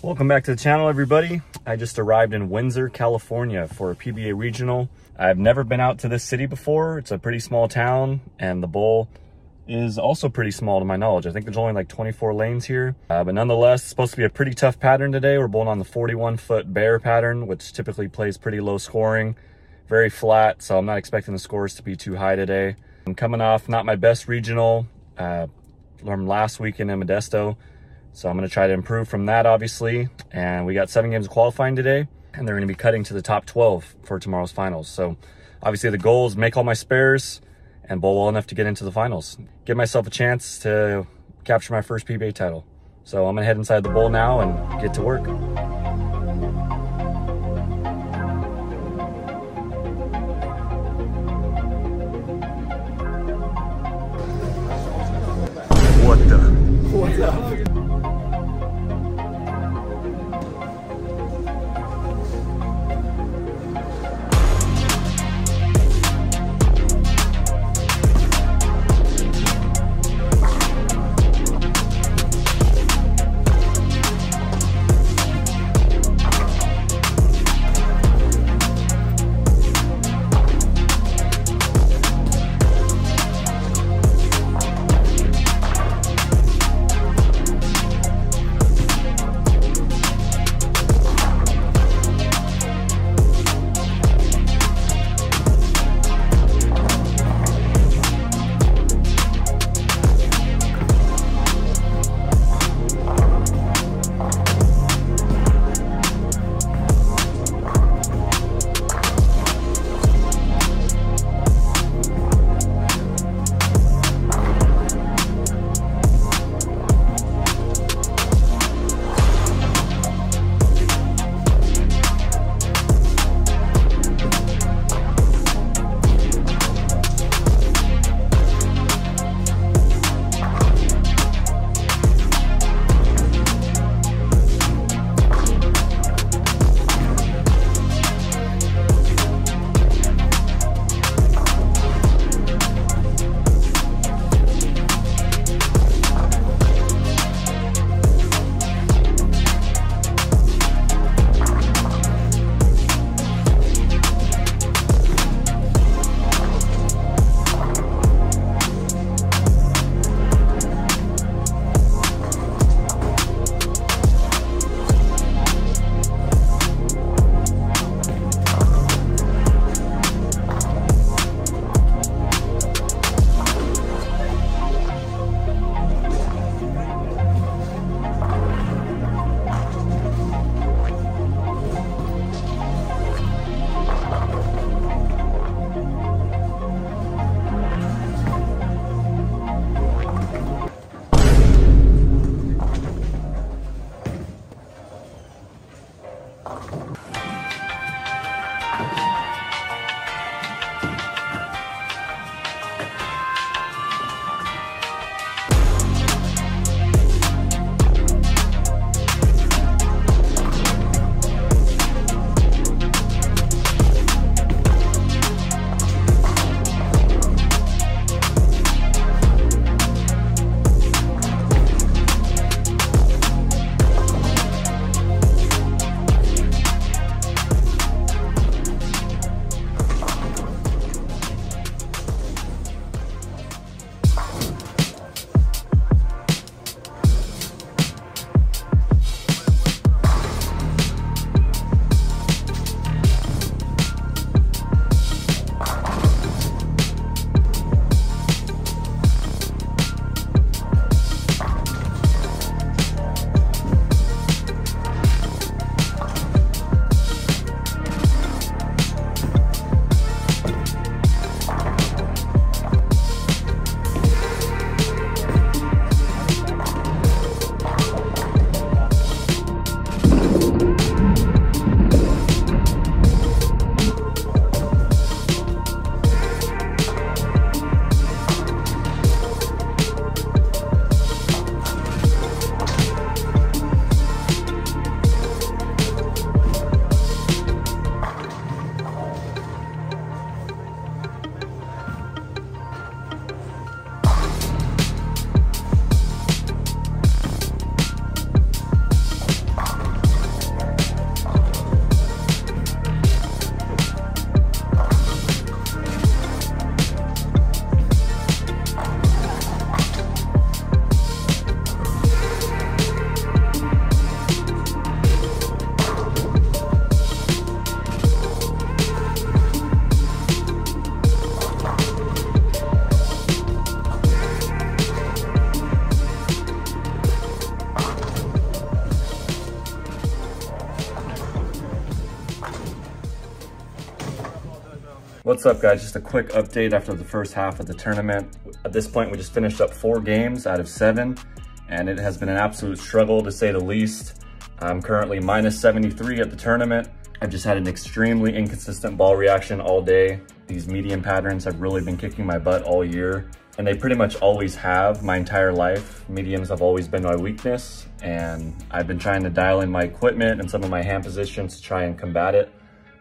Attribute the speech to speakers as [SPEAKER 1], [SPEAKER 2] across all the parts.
[SPEAKER 1] Welcome back to the channel, everybody. I just arrived in Windsor, California for a PBA regional. I've never been out to this city before. It's a pretty small town, and the bowl is also pretty small to my knowledge. I think there's only like 24 lanes here, but nonetheless, it's supposed to be a pretty tough pattern today. We're bowling on the 41-foot bear pattern, which typically plays pretty low scoring, very flat, so I'm not expecting the scores to be too high today. I'm coming off not my best regional from last week in Modesto, so I'm going to try to improve from that, obviously. And we got 7 games of qualifying today, and they're going to be cutting to the top 12 for tomorrow's finals. So obviously the goal is make all my spares and bowl well enough to get into the finals. Give myself a chance to capture my first PBA title. So I'm going to head inside the bowl now and get to work. What's up? What's up, guys? Just a quick update after the first half of the tournament. At this point, we just finished up 4 games out of 7, and it has been an absolute struggle to say the least. I'm currently minus 73 at the tournament. I've just had an extremely inconsistent ball reaction all day. These medium patterns have really been kicking my butt all year, and they pretty much always have my entire life. Mediums have always been my weakness, and I've been trying to dial in my equipment and some of my hand positions to try and combat it,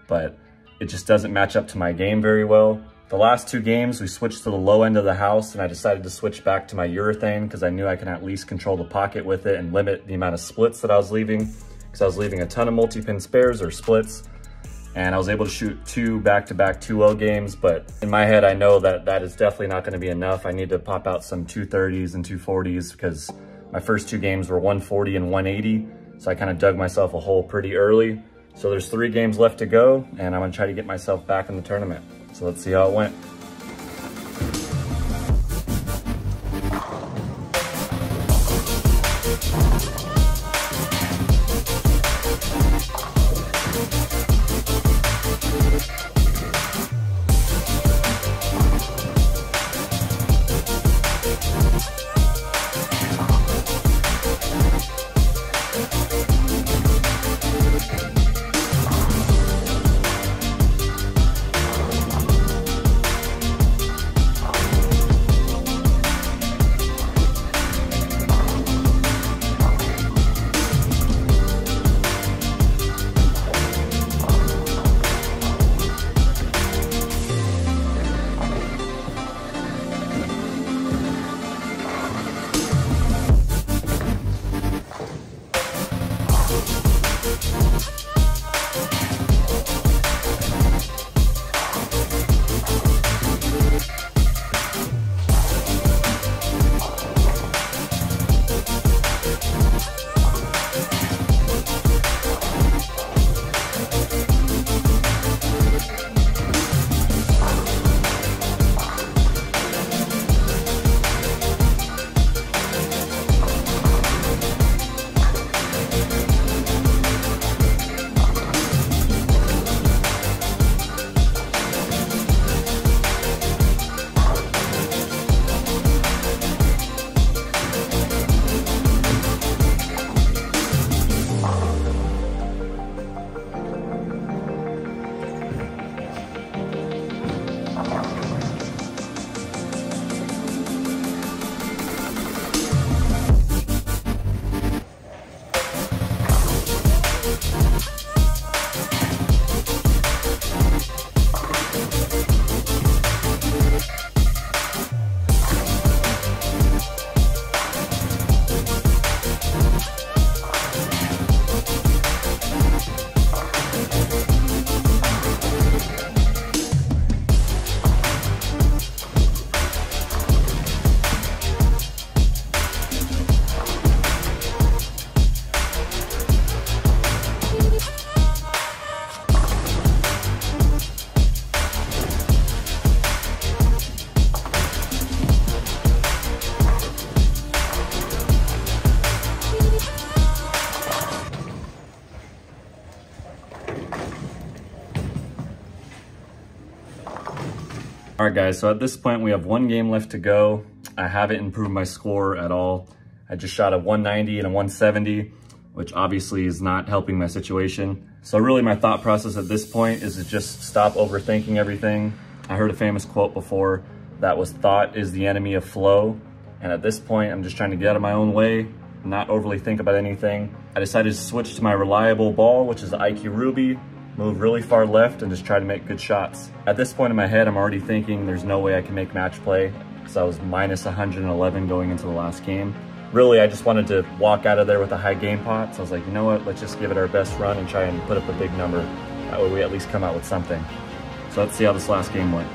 [SPEAKER 1] but it just doesn't match up to my game very well. The last 2 games, we switched to the low end of the house, and I decided to switch back to my urethane because I knew I can at least control the pocket with it and limit the amount of splits that I was leaving, because I was leaving a ton of multi-pin spares or splits, and I was able to shoot 2 back-to-back 2-0 games, but in my head, I know that that is definitely not gonna be enough. I need to pop out some 230s and 240s because my first 2 games were 140 and 180, so I kind of dug myself a hole pretty early. So there's 3 games left to go, and I'm gonna try to get myself back in the tournament. So let's see how it went. All right, guys, so at this point, we have 1 game left to go. I haven't improved my score at all. I just shot a 190 and a 170, which obviously is not helping my situation. So really my thought process at this point is to just stop overthinking everything. I heard a famous quote before that was, "Thought is the enemy of flow." And at this point, I'm just trying to get out of my own way, not overly think about anything. I decided to switch to my reliable ball, which is the IQ Ruby, move really far left and just try to make good shots. At this point in my head, I'm already thinking there's no way I can make match play because I was minus 111 going into the last game. Really, I just wanted to walk out of there with a high game pot. So I was like, you know what, let's just give it our best run and try and put up a big number. That way we at least come out with something. So let's see how this last game went.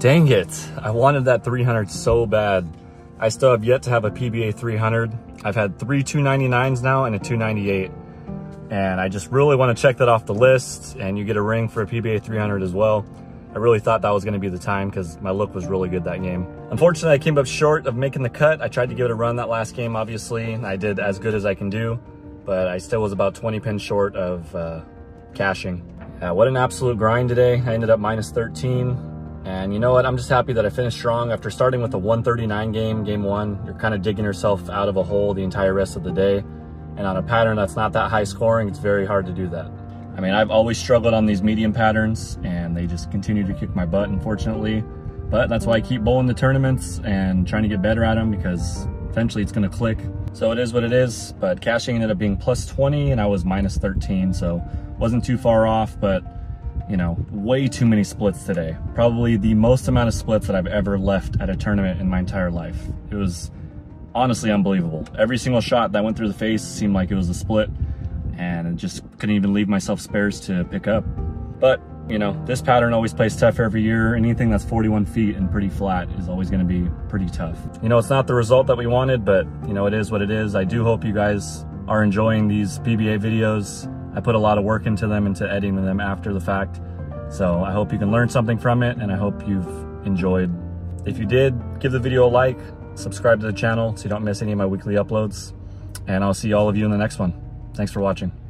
[SPEAKER 1] Dang it. I wanted that 300 so bad. I still have yet to have a PBA 300. I've had 3 299s now and a 298. And I just really want to check that off the list, and you get a ring for a PBA 300 as well. I really thought that was going to be the time because my look was really good that game. Unfortunately, I came up short of making the cut. I tried to give it a run that last game, obviously. I did as good as I can do, but I still was about 20 pins short of cashing. What an absolute grind today. I ended up minus 13. And you know what? I'm just happy that I finished strong. After starting with a 139 game one, you're kind of digging yourself out of a hole the entire rest of the day. And on a pattern that's not that high scoring, it's very hard to do that. I mean, I've always struggled on these medium patterns, and they just continue to kick my butt, unfortunately. But that's why I keep bowling the tournaments and trying to get better at them, because eventually it's going to click. So it is what it is, but cashing ended up being plus 20 and I was minus 13, so wasn't too far off, but you know, way too many splits today. Probably the most amount of splits that I've ever left at a tournament in my entire life. It was honestly unbelievable. Every single shot that went through the face seemed like it was a split, and I just couldn't even leave myself spares to pick up. But you know, this pattern always plays tough every year. Anything that's 41 feet and pretty flat is always going to be pretty tough. You know, it's not the result that we wanted, but you know, it is what it is. I do hope you guys are enjoying these PBA videos. I put a lot of work into them, into editing them after the fact. So I hope you can learn something from it, and I hope you've enjoyed. If you did, give the video a like, subscribe to the channel so you don't miss any of my weekly uploads, and I'll see all of you in the next one. Thanks for watching.